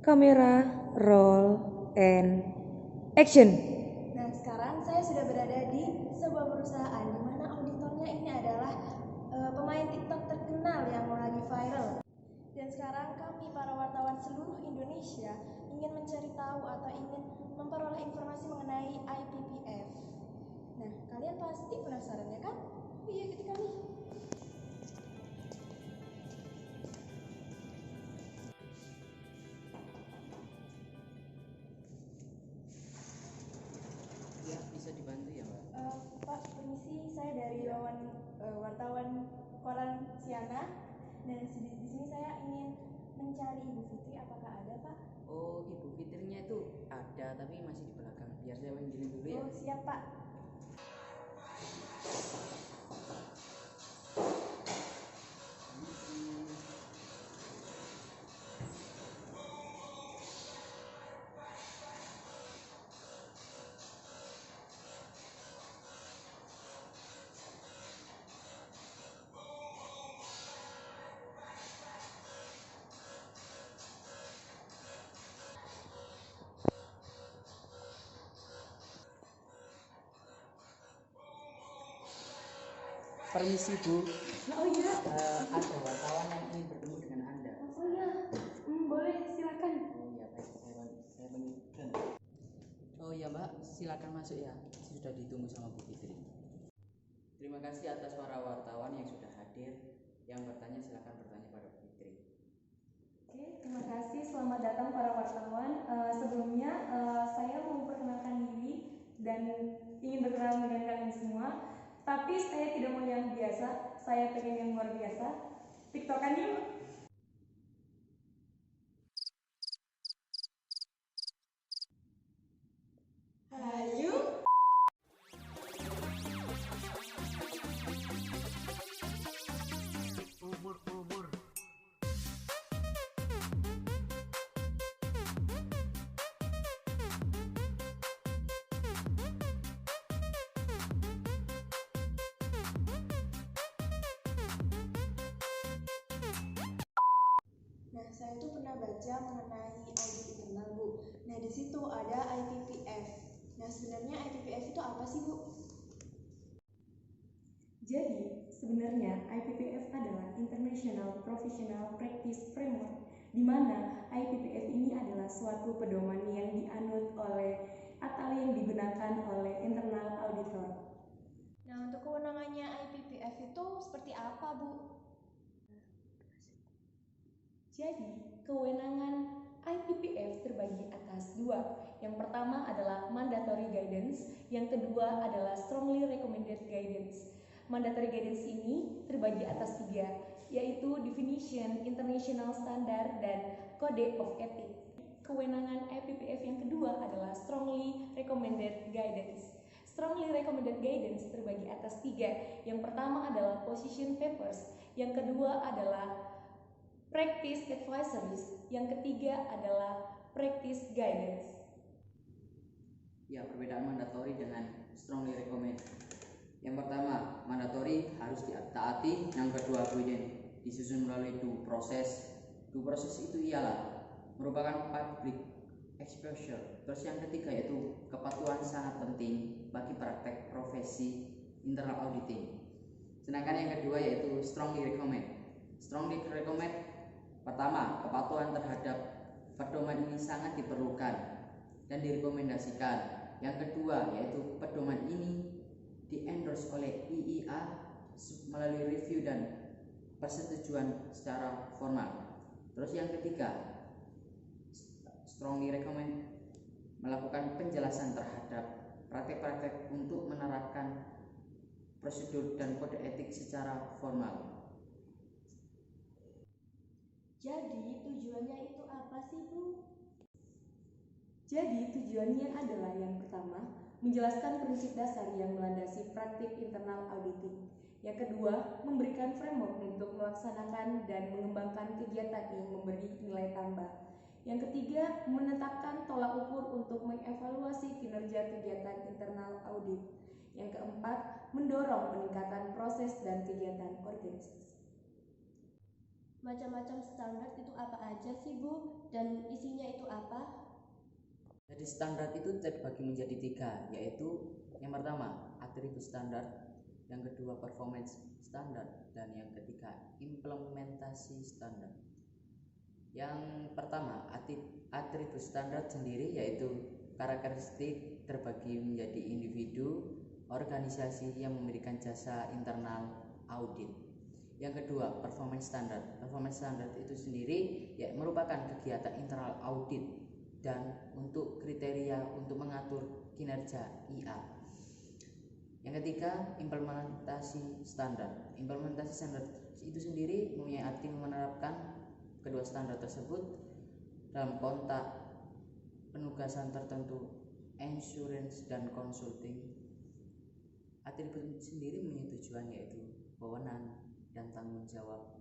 Kamera, roll, and action. Nah, sekarang saya sudah berada di sebuah perusahaan di mana auditornya ini adalah pemain TikTok terkenal yang lagi viral. Dan sekarang kami para wartawan seluruh Indonesia ingin mencari tahu atau ingin memperoleh informasi mengenai IPPF. Nah, kalian pasti penasaran ya kan? Iya, ikuti kami. Ya, bisa dibantu ya, Mbak? Pak, permisi, saya dari wartawan Koran Siana. Dan di sini saya ingin mencari Ibu Fitri, apakah ada, Pak? Oh, Ibu Fitrinya itu ada, tapi masih di belakang. Biar saya panggilin dulu ya. Oh, siap, Pak. Permisi, Bu. Oh iya. Ada wartawan yang ingin bertemu dengan Anda. Oh iya. Boleh, silakan. Oh iya, baik. Saya panggilkan. Oh iya, Mbak. Silakan masuk ya. Sudah ditunggu sama Bu Fitri. Terima kasih atas para wartawan yang sudah hadir. Yang bertanya silakan bertanya pada Bu Fitri. Oke, terima kasih. Selamat datang para wartawan. Sebelumnya saya mau memperkenalkan diri dan ingin berkenalan dengan kalian semua. Tapi saya tidak mau yang biasa. Saya pengen yang luar biasa. TikTokan yuk. Hayu. Nah, saya tuh pernah baca mengenai audit internal, Bu. Nah, di situ ada IPPF. Nah, sebenarnya IPPF itu apa sih, Bu? Jadi, sebenarnya IPPF adalah International Professional Practice Framework, di mana IPPF ini adalah suatu pedoman yang dianut oleh atau yang digunakan oleh internal auditor. Nah, untuk kewenangannya IPPF itu seperti apa, Bu? Jadi, kewenangan IPPF terbagi atas dua. Yang pertama adalah mandatory guidance, yang kedua adalah strongly recommended guidance. Mandatory guidance ini terbagi atas tiga, yaitu definition, international standard, dan code of ethics. Kewenangan IPPF yang kedua adalah strongly recommended guidance. Strongly recommended guidance terbagi atas tiga. Yang pertama adalah position papers, yang kedua adalah practice advisories, yang ketiga adalah practice guidance. Ya, perbedaan mandatory dengan strongly recommend. Yang pertama, mandatory harus ditaati. Yang kedua, guidance disusun melalui due process. Due process itu ialah merupakan public exposure. Terus yang ketiga yaitu kepatuhan sangat penting bagi praktek profesi internal auditing. Sedangkan yang kedua yaitu strongly recommend. Strongly recommend, pertama, kepatuhan terhadap pedoman ini sangat diperlukan dan direkomendasikan. Yang kedua yaitu pedoman ini di-endorse oleh IIA melalui review dan persetujuan secara formal. Terus yang ketiga, strongly recommend melakukan penjelasan terhadap praktek-praktek untuk menerapkan prosedur dan kode etik secara formal. Jadi tujuannya itu apa sih, Bu? Jadi tujuannya adalah yang pertama, menjelaskan prinsip dasar yang melandasi praktik internal auditing. Yang kedua, memberikan framework untuk melaksanakan dan mengembangkan kegiatan yang memberi nilai tambah. Yang ketiga, menetapkan tolak ukur untuk mengevaluasi kinerja kegiatan internal audit. Yang keempat, mendorong peningkatan proses dan kegiatan organisasi. Macam-macam standar itu apa aja sih, Bu? Dan isinya itu apa? Jadi standar itu terbagi menjadi 3, yaitu yang pertama atribut standar, yang kedua performance standar, dan yang ketiga implementasi standar. Yang pertama atribut standar sendiri yaitu karakteristik terbagi menjadi individu, organisasi yang memberikan jasa internal audit. Yang kedua performance standard. Performance standard itu sendiri ya merupakan kegiatan internal audit dan untuk kriteria untuk mengatur kinerja IA. Yang ketiga, implementasi standar. Implementasi standar itu sendiri mempunyai arti menerapkan kedua standar tersebut dalam konteks penugasan tertentu, insurance dan consulting. Atribut sendiri mempunyai tujuan yaitu wewenang dan tanggung jawab.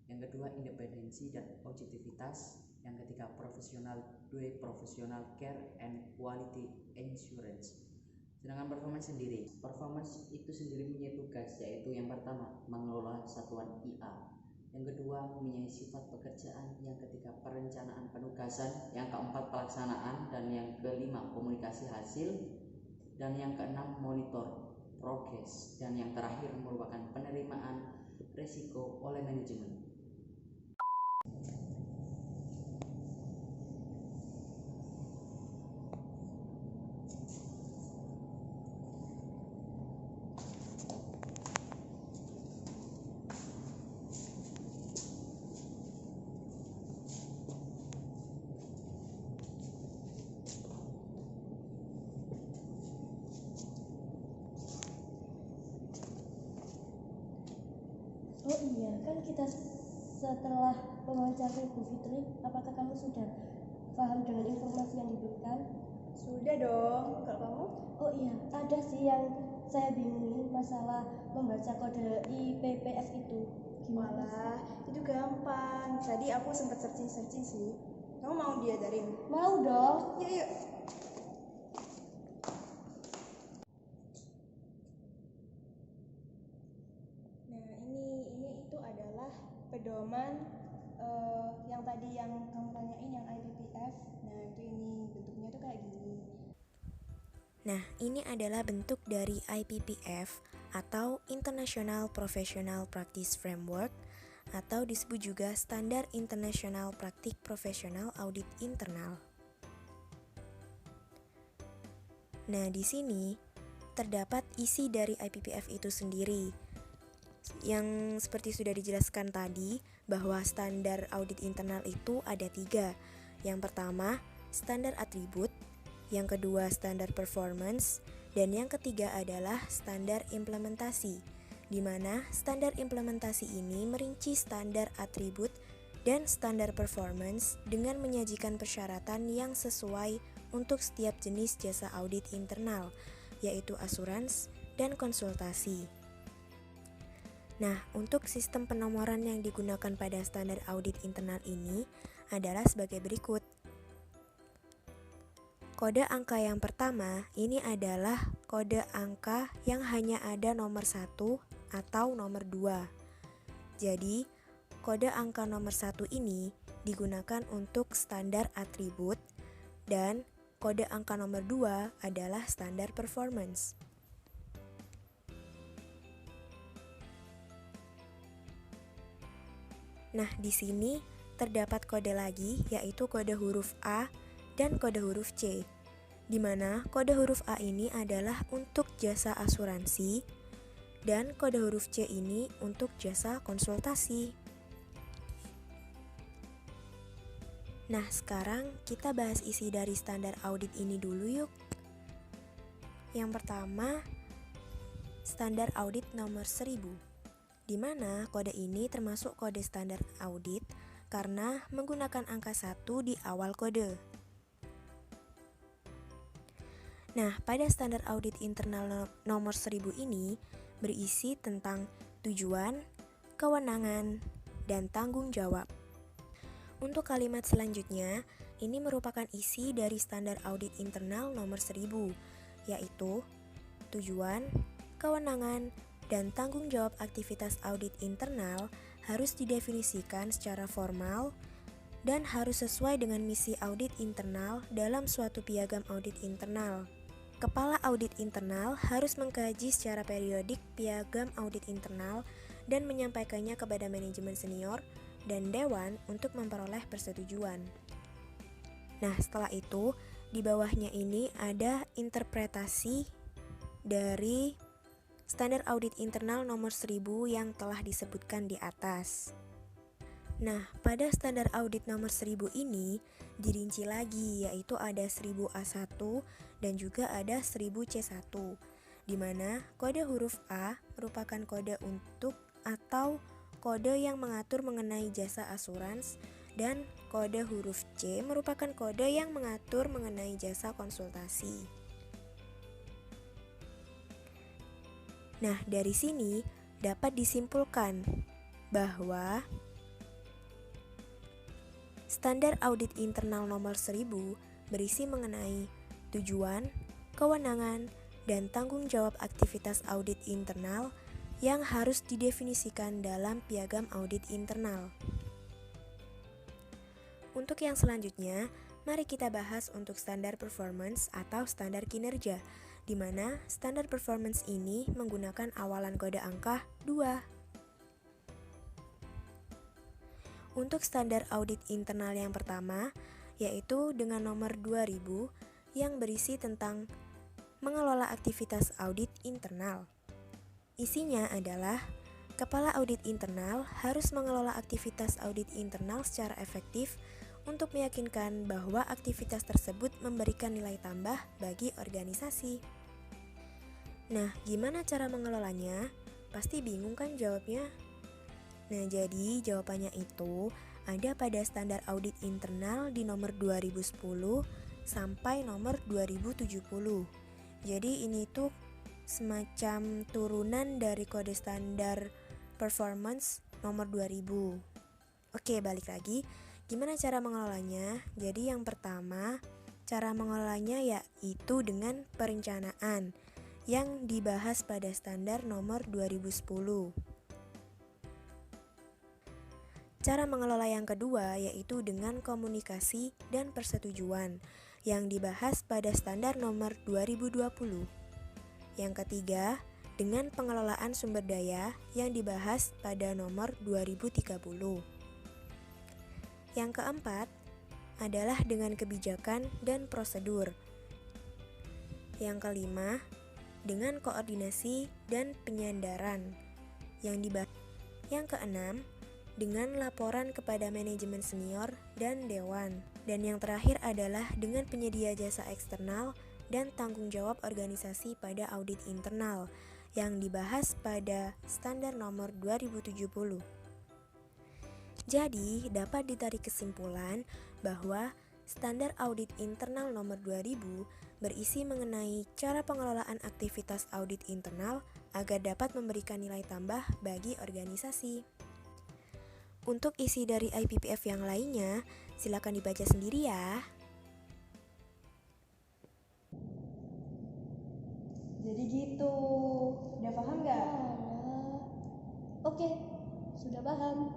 Yang kedua, independensi dan objektivitas. Yang ketiga, profesional care and quality insurance. Sedangkan performance itu sendiri mempunyai tugas yaitu yang pertama mengelola satuan IA, yang kedua mempunyai sifat pekerjaan, yang ketiga perencanaan penugasan, yang keempat pelaksanaan, dan yang kelima komunikasi hasil, dan yang keenam monitor progres, dan yang terakhir merupakan penerimaan risiko oleh manajemen. Oh iya, kan kita setelah wawancara Bu Fitri, apakah kamu sudah paham dengan informasi yang diberikan? Sudah dong, kalau kamu? Oh iya, ada sih yang saya bingungin masalah membaca kode IPPF itu. Gimana sih? Walah, itu gampang. Tadi aku sempat searching sih. Kamu mau diajarin? Mau dong. Yuk, yuk. Nah, ini itu adalah pedoman yang tadi yang kamu tanyain yang IPPF. Nah, itu ini bentuknya tuh kayak gini. Nah, ini adalah bentuk dari IPPF atau International Professional Practice Framework atau disebut juga Standar Internasional Praktik Profesional Audit Internal. Nah, di sini terdapat isi dari IPPF itu sendiri. Yang seperti sudah dijelaskan tadi, bahwa standar audit internal itu ada 3. Yang pertama, standar atribut. Yang kedua, standar performance. Dan yang ketiga adalah standar implementasi, di mana standar implementasi ini merinci standar atribut dan standar performance dengan menyajikan persyaratan yang sesuai untuk setiap jenis jasa audit internal, yaitu asurans dan konsultasi. Nah, untuk sistem penomoran yang digunakan pada standar audit internal ini adalah sebagai berikut. Kode angka yang pertama ini adalah kode angka yang hanya ada nomor 1 atau nomor 2. Jadi, kode angka nomor 1 ini digunakan untuk standar atribut dan kode angka nomor 2 adalah standar performance. Nah, di sini terdapat kode lagi yaitu kode huruf A dan kode huruf C, di mana kode huruf A ini adalah untuk jasa asuransi dan kode huruf C ini untuk jasa konsultasi. Nah, sekarang kita bahas isi dari standar audit ini dulu yuk. Yang pertama, standar audit nomor 1000, di mana kode ini termasuk kode standar audit karena menggunakan angka 1 di awal kode. Nah, pada standar audit internal nomor 1000 ini berisi tentang tujuan, kewenangan, dan tanggung jawab. Untuk kalimat selanjutnya, ini merupakan isi dari standar audit internal nomor 1000, yaitu tujuan, kewenangan, dan tanggung jawab aktivitas audit internal harus didefinisikan secara formal dan harus sesuai dengan misi audit internal dalam suatu piagam audit internal. Kepala audit internal harus mengkaji secara periodik piagam audit internal dan menyampaikannya kepada manajemen senior dan dewan untuk memperoleh persetujuan. Nah, setelah itu, di bawahnya ini ada interpretasi dari standar audit internal nomor 1000 yang telah disebutkan di atas. Nah, pada standar audit nomor 1000 ini dirinci lagi, yaitu ada 1000A1 dan juga ada 1000C1, di mana kode huruf A merupakan kode untuk atau kode yang mengatur mengenai jasa asurans, dan kode huruf C merupakan kode yang mengatur mengenai jasa konsultasi. Nah, dari sini dapat disimpulkan bahwa standar audit internal nomor 1000 berisi mengenai tujuan, kewenangan, dan tanggung jawab aktivitas audit internal yang harus didefinisikan dalam piagam audit internal. Untuk yang selanjutnya, mari kita bahas untuk standar performance atau standar kinerja, di mana standar performance ini menggunakan awalan kode angka 2. Untuk standar audit internal yang pertama, yaitu dengan nomor 2000 yang berisi tentang mengelola aktivitas audit internal. Isinya adalah kepala audit internal harus mengelola aktivitas audit internal secara efektif untuk meyakinkan bahwa aktivitas tersebut memberikan nilai tambah bagi organisasi. Nah, gimana cara mengelolanya? Pasti bingung kan jawabnya? Nah, jadi jawabannya itu ada pada standar audit internal di nomor 2010 sampai nomor 2070. Jadi ini tuh semacam turunan dari kode standar performance nomor 2000. Oke, balik lagi. Gimana cara mengelolanya? Jadi yang pertama, cara mengelolanya yaitu dengan perencanaan yang dibahas pada standar nomor 2010. Cara mengelola yang kedua yaitu dengan komunikasi dan persetujuan yang dibahas pada standar nomor 2020. Yang ketiga, dengan pengelolaan sumber daya yang dibahas pada nomor 2030. Yang keempat adalah dengan kebijakan dan prosedur. Yang kelima, dengan koordinasi dan penyandaran yang dibahas. Yang keenam, dengan laporan kepada manajemen senior dan dewan. Dan yang terakhir adalah dengan penyedia jasa eksternal dan tanggung jawab organisasi pada audit internal yang dibahas pada standar nomor 2070. Jadi, dapat ditarik kesimpulan bahwa standar audit internal nomor 2000 berisi mengenai cara pengelolaan aktivitas audit internal agar dapat memberikan nilai tambah bagi organisasi. Untuk isi dari IPPF yang lainnya, silakan dibaca sendiri ya. Jadi gitu, udah paham nggak? Oke, sudah paham.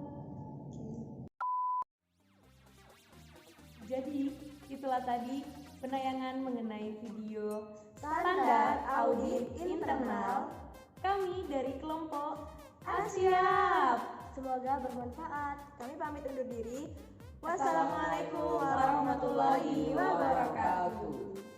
Jadi, itulah tadi penayangan mengenai video standar audit internal kami dari kelompok Asyap. Semoga bermanfaat. Kami pamit undur diri. Wassalamualaikum warahmatullahi wabarakatuh.